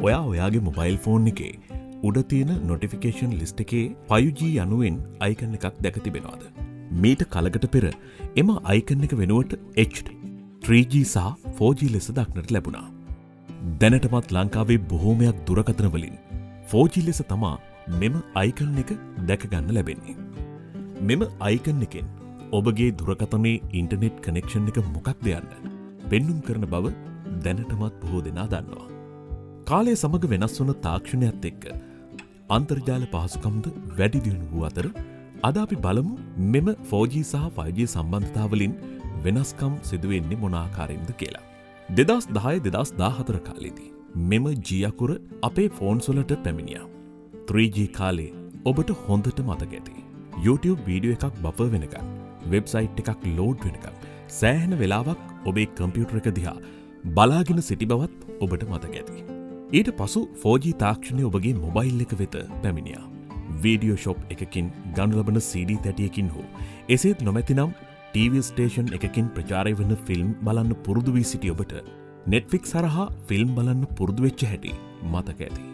ඔයා ඔයාගේ mobile phone එකේ උඩ තියෙන නොටිෆිකේෂන් ලිස්ට් එකේ 5G යනුවෙන් අයිකන් එකක් දැක තිබෙනවද? මීට කලකට පෙර එම අයිකන් එක වෙනුවට HD, 3G සහ 4G ලෙස දක්නට ලැබුණා. දැනටමත් ලංකාවේ බොහෝමයක් දුරකථන වලින් 4G ලෙස තමා මෙම අයිකන් එක දැක ගන්න ලැබෙන්නේ. මෙම අයිකන් එකෙන් ඔබගේ දුරකථනයේ ඉන්ටර්නෙට් කනෙක්ෂන් එක මොකක්ද යන්න පෙන්눔 කරන බව දැනටමත් බොහෝ දෙනා දන්නවා. කාලය සමග වෙනස් වන තාක්ෂණයත් එක්ක අන්තර්ජාල පහසුකම්ද වැඩි දියුණු වූ අතර අද අපි බලමු මෙම 4G සහ 5G සම්බන්ධතාවලින් වෙනස්කම් සිදුවෙන්නේ මොන ආකාරයෙන්ද කියලා. 2010-2014 කාලෙදී මෙම G අකුර අපේ ෆෝන්ස් වලට පැමිණියා. 3G කාලේ ඔබට හොඳට මතක ඇති. YouTube වීඩියෝ එකක් බෆර් වෙනකන්, වෙබ්සයිට් එකක් ලෝඩ් වෙනකන් සෑහෙන වෙලාවක් ඔබේ කම්පියුටර් එක දිහා බලාගෙන සිටි බවත් ඔබට මතක ඇති. ඊට පසු 4G තාක්ෂණය ඔබගේ මොබයිල් එක වෙත පැමිණියා. වීඩියෝ ෂොප් එකකින් ගනු ලබන CD තැටියකින් හෝ එසේත් නොමැතිනම් TV ස්ටේෂන් එකකින් ප්‍රචාරය වන ෆිල්ම් බලන්න පුරුදු වී සිටි ඔබට Netflix හරහා ෆිල්ම් බලන්න පුරුදු වෙච්ච හැටි මතක ඇති.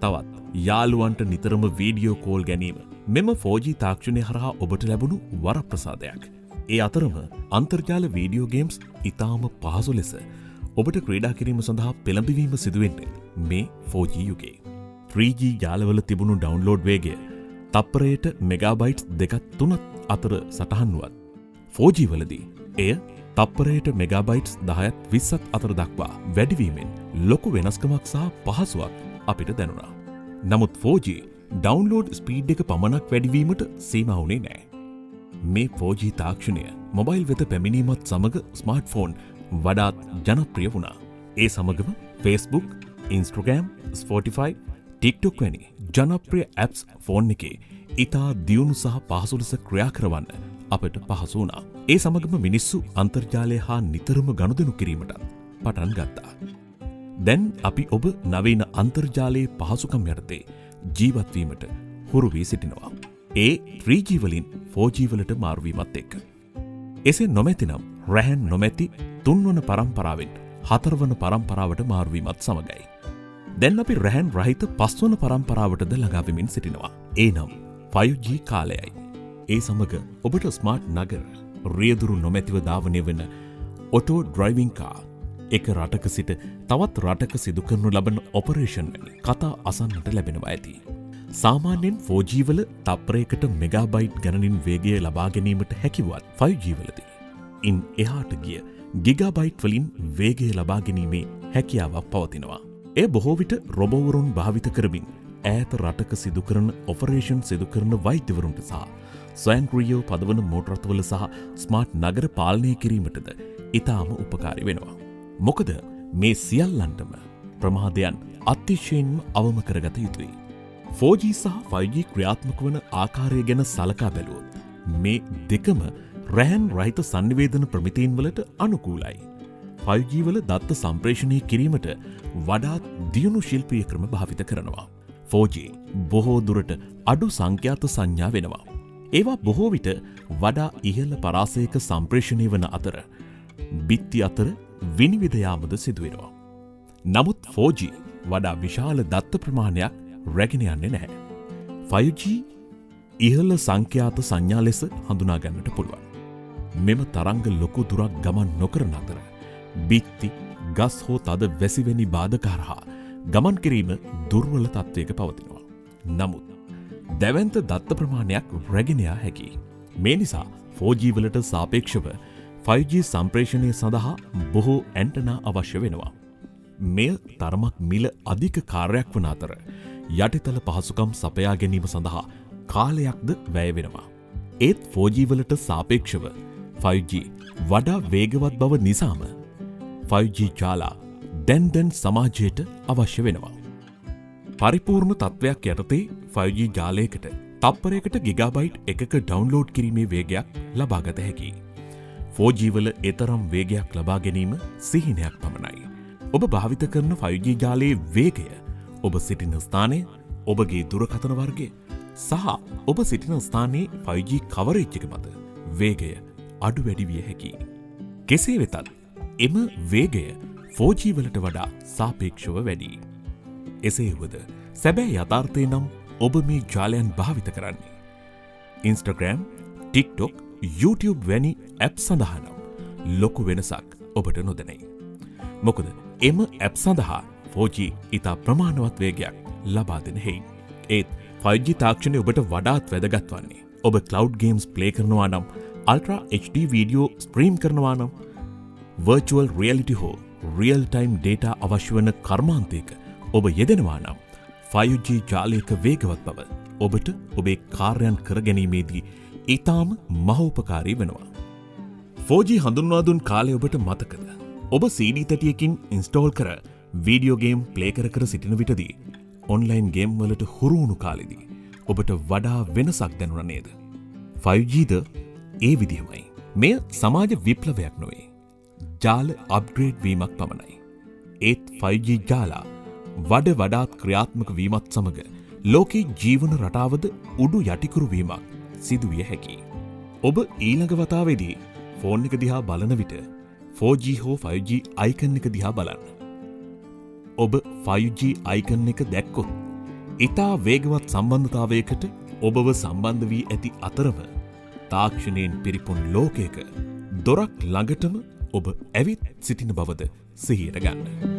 තවත් යාළුවන්ට නිතරම වීඩියෝ කෝල් ගැනීම මෙම 4G තාක්ෂණය හරහා ඔබට ලැබුණු වරප්‍රසාදයක්. ඒ අතරම අන්තර්ජාල වීඩියෝ ගේම්ස් ඉතාම පහසු ලෙස ඔබට ක්‍රීඩා කිරීම සඳහා පෙළඹවීම සිදුවෙන්නේ මේ 4G යුගයේ. 3G ජාලවල තිබුණු ඩවුන්ලෝඩ් වේගය තප්පරයට මෙගාබයිට්ස් 2-3 අතර සටහන් වුවත් 4G වලදී එය තප්පරයට මෙගාබයිට්ස් 10-20 අතර දක්වා වැඩිවීමෙන් ලොකු වෙනස්කමක් සහ පහසුවක් අපිට දැනුණා. නමුත් 4G ඩවුන්ලෝඩ් ස්පීඩ් එක පමණක් වැඩිවීමට සීමා වුණේ නැහැ. මේ 4G තාක්ෂණය මොබයිල් වෙත පැමිණීමත් සමග ස්මාර්ට්ෆෝන් වඩාත් ජනප්‍රිය වුණා. ඒ සමගම Facebook, Instagram, Spotify, TikTok වැනි ජනප්‍රිය ඇප්ස් ෆෝන් එකේ ඉතා දියුණු සහ පහසු ලෙස ක්‍රියා කරවන්න අපට පහසු වුණා. ඒ සමගම මිනිස්සු අන්තර්ජාලය හා නිතරම ගනුදෙනු කිරීමට පටන් ගත්තා. දැන් අපි ඔබ නවීන අන්තර්ජාලයේ පහසුකම් යටතේ ජීවත් වීමට හුරු වී සිටිනවා. ඒ 3G වලින් 4G වලට මාරු වීමත් එක්ක. එසේ නොමැතිනම් රැහන් නොමැති 3 වන පරම්පරාවෙන් 4 වන පරම්පරාවට මාරු වීමත් සමගයි. දැන් අපි රැහන් රහිත 5 වන පරම්පරාවටද ළඟා වෙමින් සිටිනවා. ඒ නම් 5G කාලයයි. ඒ සමග ඔබට ස්මාර්ට් නගර, රියදුරු නොමැතිව ධාවනය වෙන ඔටෝ ඩ්‍රයිවිං කාර්, එක රටක සිට තවත් රටක සිදු කරනු ලබන ඔපරේෂන් වැනි කතා අසන්නට ලැබෙනවා ඇති. සාමාන්‍යයෙන් 4G වල තප්පරයකට මෙගාබයිට් ගණනින් වේගය ලබා ගැනීමට හැකිවත් 5G වලදී ඉන් එහාට ගිය ගිගාබයිට් වලින් වේගය ලබා ගැනීමේ හැකියාවක් පවතිනවා. එය බොහෝ විට රොබෝවරුන් භාවිත කරමින් ඈත රටක සිදු කරන ඔපරේෂන් සිදු කරන වෛද්‍යවරුන්ට සහ ස්වයංක්‍රීයව පදවන මෝටර් රථවල සහ ස්මාර්ට් නගර පාලනය කිරීමටද ඉතාම උපකාරී වෙනවා. මොකද මේ සියල්ලන්ටම ප්‍රමාදයන් අතිශයින්ම අවම කරගත යුතුයි. 4G සහ 5G ක්‍රියාත්මක වන ආකාරය ගැන සලකා බැලුවොත් මේ දෙකම රැහන් රහිත සංනිවේදන ප්‍රමිතීන් වලට අනුකූලයි. 5G වල දත්ත සම්ප්‍රේෂණය කිරීමට වඩාත් දියුණු ශිල්පීය ක්‍රම භාවිත කරනවා. 4G බොහෝ දුරට අඩු සංඛ්‍යාත සංඥා වෙනවා. ඒවා බොහෝ විට වඩා ඉහළ පරාසයක සම්ප්‍රේෂණය වන අතර බිත්ති අතර විනිවිද යාමද සිදුවෙනවා. නමුත් 4G වඩා විශාල දත්ත ප්‍රමාණයක් රැගෙන යන්නේ නැහැ. 5G ඉහළ සංඛ්‍යාත සංඥා ලෙස හඳුනා ගන්නට පුළුවන්. මෙම තරංග ලොකු දුරක් ගමන් නොකරන අතර බිත්ති, ගස් හෝ තද වැසිවැනි බාධක හරහා ගමන් කිරීම දුර්වල තත්ත්වයක පවතිනවා. නමුත් දැවැන්ත දත්ත ප්‍රමාණයක් රැගෙන යා හැකියි. මේ නිසා 4G වලට සාපේක්ෂව 5G සම්ප්‍රේෂණය සඳහා බොහෝ ඇන්ටනා අවශ්‍ය වෙනවා. මෙය තරමක් මිල අධික කාර්යයක් වන අතර යටිතල පහසුකම් සපයා ගැනීම සඳහා කාලයක්ද වැය වෙනවා. ඒත් 4G වලට සාපේක්ෂව 5G වඩා වේගවත් බව නිසාම 5G ජාලා දැන් සමාජයට අවශ්‍ය වෙනවා. පරිපූර්ණ තත්ත්වයක් යටතේ 5G ජාලයකට තප්පරයකට ගිගාබයිට් එකක ඩවුන්ලෝඩ් කිරීමේ වේගයක් ලබාගත හැකියි. 4G වල එතරම් වේගයක් ලබා ගැනීම සිහිනයක් පමණයි. ඔබ භාවිත කරන 5G ජාලයේ වේගය ඔබ සිටින ස්ථානය, ඔබගේ දුරකථන වර්ගය සහ ඔබ සිටින ස්ථානයේ 5G කවරේජ් එක මත වේගය අඩු වැඩි විය හැකියි. කෙසේ වෙතත් එම වේගය 4G වලට වඩා සාපේක්ෂව වැඩි. එසේ වුවද සැබෑ යථාර්ථය නම් ඔබ මේ ජාලයන් භාවිත කරන්නේ. Instagram, TikTok, YouTube වැනි ඇප් සඳහා නම් ලොකු වෙනසක් ඔබට නොදැනේ. මොකද එම ඇප් සඳහා 4G ඉතා ප්‍රමාණවත් වේගයක් ලබා දෙන හේයින්. ඒත් 5G තාක්ෂණය ඔබට වඩාත් වැදගත් වන්නේ ඔබ ක්ලවුඩ් ගේම්ස් ප්ලේ කරනවා නම්, අල්ට්‍රා HD වීඩියෝ ස්ට්‍රීම් කරනවා නම්, වර්චුවල් රියැලිටි හෝ රියල් ටයිම් ඩේටා අවශ්‍ය වන කර්මාන්තයක ඔබ යෙදෙනවා නම් 5G ජාලයක වේගවත් බව ඔබට ඔබේ කාර්යයන් කර ගැනීමේදී ඉතාම මහෝපකාරී වෙනවා. 4G හඳුන්වා දුන් කාලය ඔබට මතකද? ඔබ CD තැටියකින් ඉන්ස්ටෝල් කර වීඩියෝ ගේම් ප්ලේ කර සිටින විටදී ඔන්ලයින් ගේම් වලට හුරු වුණු කාලෙදී ඔබට වඩා වෙනසක් දැනුණා නේද? 5Gද ඒ විදිහමයි. මෙය සමාජ විප්ලවයක් නොවේ. ජාල අප්ග්‍රේඩ් වීමක් පමණයි. ඒත් 5G ජාලා වඩාත් ක්‍රියාත්මක වීමත් සමග ලෝකේ ජීවන රටාවද උඩු යටිකුරු වීමක් සිදුවිය හැකියි. ඔබ ඊළඟ වතාවේදී ෆෝන් එක දිහා බලන විට 4G හෝ 5G අයිකන් එක දිහා බලන්න. ඔබ 5G අයිකන් එක දැක්කොත් ඉතා වේගවත් සම්බන්ධතාවයකට ඔබව සම්බන්ධ වී ඇති අතරම තාක්ෂණයෙන් පිරිපුන් ලෝකයක දොරක් ළඟටම ඔබ ඇවිත් සිටින බවද සිහියට ගන්න.